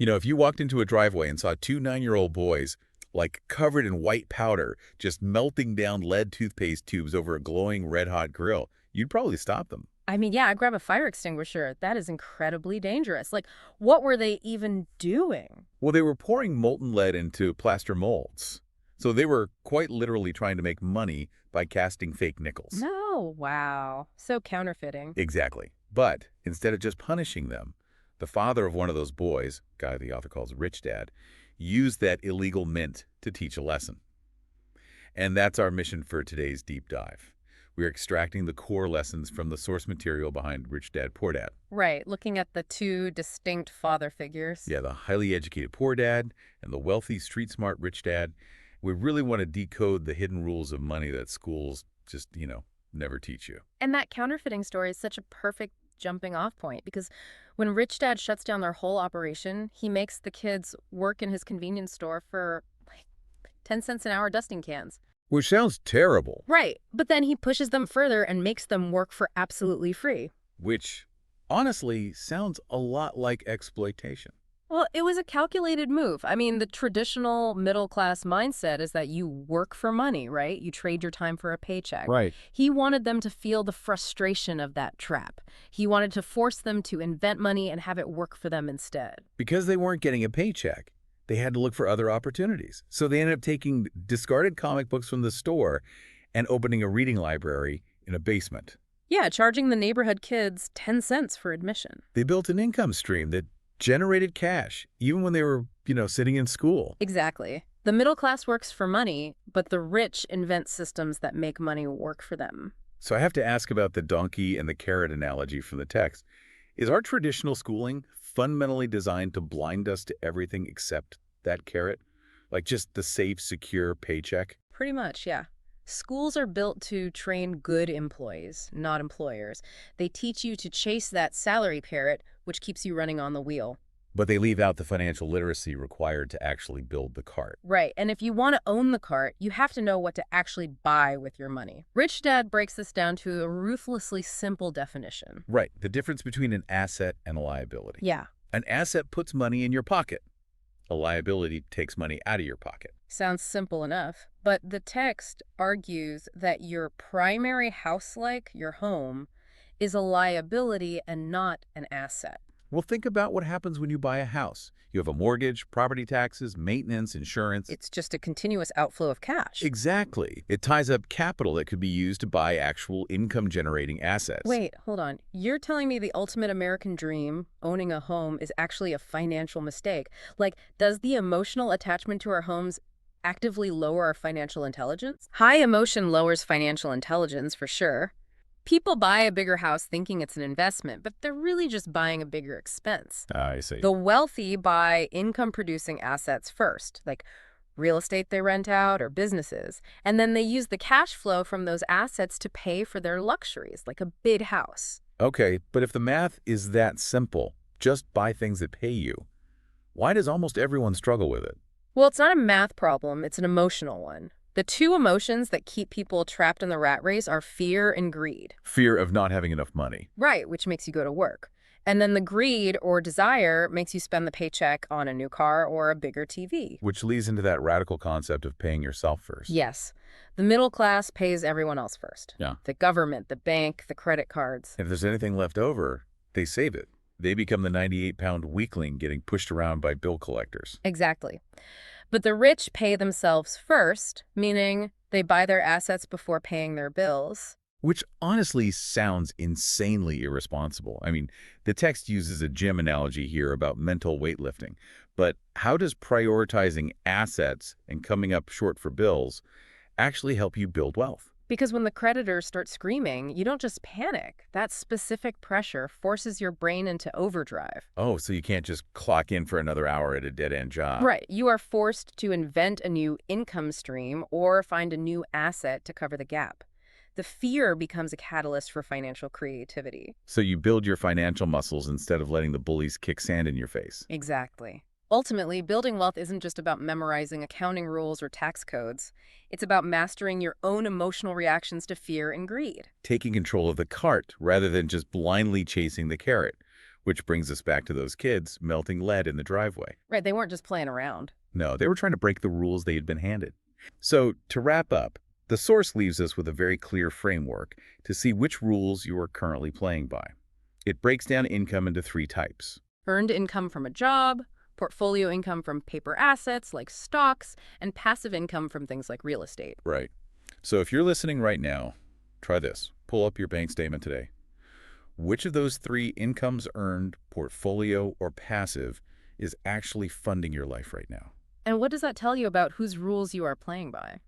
If you walked into a driveway and saw two 9-year-old boys, like covered in white powder, just melting down lead toothpaste tubes over a glowing red-hot grill, you'd probably stop them. I mean, yeah, I'd grab a fire extinguisher. That is incredibly dangerous. Like, what were they even doing? Well, they were pouring molten lead into plaster molds. So they were quite literally trying to make money by casting fake nickels. No, wow. So counterfeiting. Exactly. But instead of just punishing them, the father of one of those boys, guy the author calls Rich Dad, used that illegal mint to teach a lesson. And that's our mission for today's deep dive. We're extracting the core lessons from the source material behind Rich Dad, Poor Dad. Right, looking at the two distinct father figures. Yeah, the highly educated poor dad and the wealthy, street-smart rich dad. We really want to decode the hidden rules of money that schools just, never teach you. And that counterfeiting story is such a perfect jumping off point because when Rich Dad shuts down their whole operation, he makes the kids work in his convenience store for like 10 cents an hour dusting cans. Which sounds terrible. Right, but then he pushes them further and makes them work for absolutely free. Which, honestly, sounds a lot like exploitation. Well, it was a calculated move. I mean, the traditional middle-class mindset is that you work for money, right? You trade your time for a paycheck. Right. He wanted them to feel the frustration of that trap. He wanted to force them to invent money and have it work for them instead. Because they weren't getting a paycheck, they had to look for other opportunities. So they ended up taking discarded comic books from the store and opening a reading library in a basement. Yeah, charging the neighborhood kids 10 cents for admission. They built an income stream that generated cash, even when they were, sitting in school. Exactly. The middle class works for money, but the rich invent systems that make money work for them. So I have to ask about the donkey and the carrot analogy from the text. Is our traditional schooling fundamentally designed to blind us to everything except that carrot? Like just the safe, secure paycheck? Pretty much, yeah. Schools are built to train good employees, not employers. They teach you to chase that salary parrot, which keeps you running on the wheel. But they leave out the financial literacy required to actually build the cart. Right, and if you want to own the cart, you have to know what to actually buy with your money. Rich Dad breaks this down to a ruthlessly simple definition. Right, the difference between an asset and a liability. Yeah. An asset puts money in your pocket. A liability takes money out of your pocket. Sounds simple enough, but the text argues that your primary house, like your home, is a liability and not an asset. Well, think about what happens when you buy a house. You have a mortgage, property taxes, maintenance, insurance. It's just a continuous outflow of cash. Exactly. It ties up capital that could be used to buy actual income-generating assets. Wait, hold on. You're telling me the ultimate American dream, owning a home, is actually a financial mistake. Like, does the emotional attachment to our homes actively lower our financial intelligence? High emotion lowers financial intelligence, for sure. People buy a bigger house thinking it's an investment, but they're really just buying a bigger expense. I see. The wealthy buy income-producing assets first, like real estate they rent out or businesses, and then they use the cash flow from those assets to pay for their luxuries, like a big house. Okay, but if the math is that simple, just buy things that pay you, why does almost everyone struggle with it? Well, it's not a math problem, it's an emotional one. The two emotions that keep people trapped in the rat race are fear and greed. Fear of not having enough money. Right, which makes you go to work. And then the greed or desire makes you spend the paycheck on a new car or a bigger TV. Which leads into that radical concept of paying yourself first. Yes. The middle class pays everyone else first. Yeah. The government, the bank, the credit cards. If there's anything left over, they save it. They become the 98-pound weakling getting pushed around by bill collectors. Exactly. But the rich pay themselves first, meaning they buy their assets before paying their bills. Which honestly sounds insanely irresponsible. I mean, the text uses a gym analogy here about mental weightlifting. But how does prioritizing assets and coming up short for bills actually help you build wealth? Because when the creditors start screaming, you don't just panic. That specific pressure forces your brain into overdrive. Oh, so you can't just clock in for another hour at a dead-end job. Right. You are forced to invent a new income stream or find a new asset to cover the gap. The fear becomes a catalyst for financial creativity. So you build your financial muscles instead of letting the bullies kick sand in your face. Exactly. Ultimately, building wealth isn't just about memorizing accounting rules or tax codes. It's about mastering your own emotional reactions to fear and greed. Taking control of the cart rather than just blindly chasing the carrot, Which brings us back to those kids melting lead in the driveway. Right, they weren't just playing around. No, they were trying to break the rules they had been handed. So, to wrap up, the source leaves us with a very clear framework to see which rules you are currently playing by. It breaks down income into 3 types. Earned income from a job, portfolio income from paper assets like stocks, and passive income from things like real estate. Right. So if you're listening right now, try this. Pull up your bank statement today. Which of those 3 incomes earned, portfolio, or passive is actually funding your life right now? And what does that tell you about whose rules you are playing by?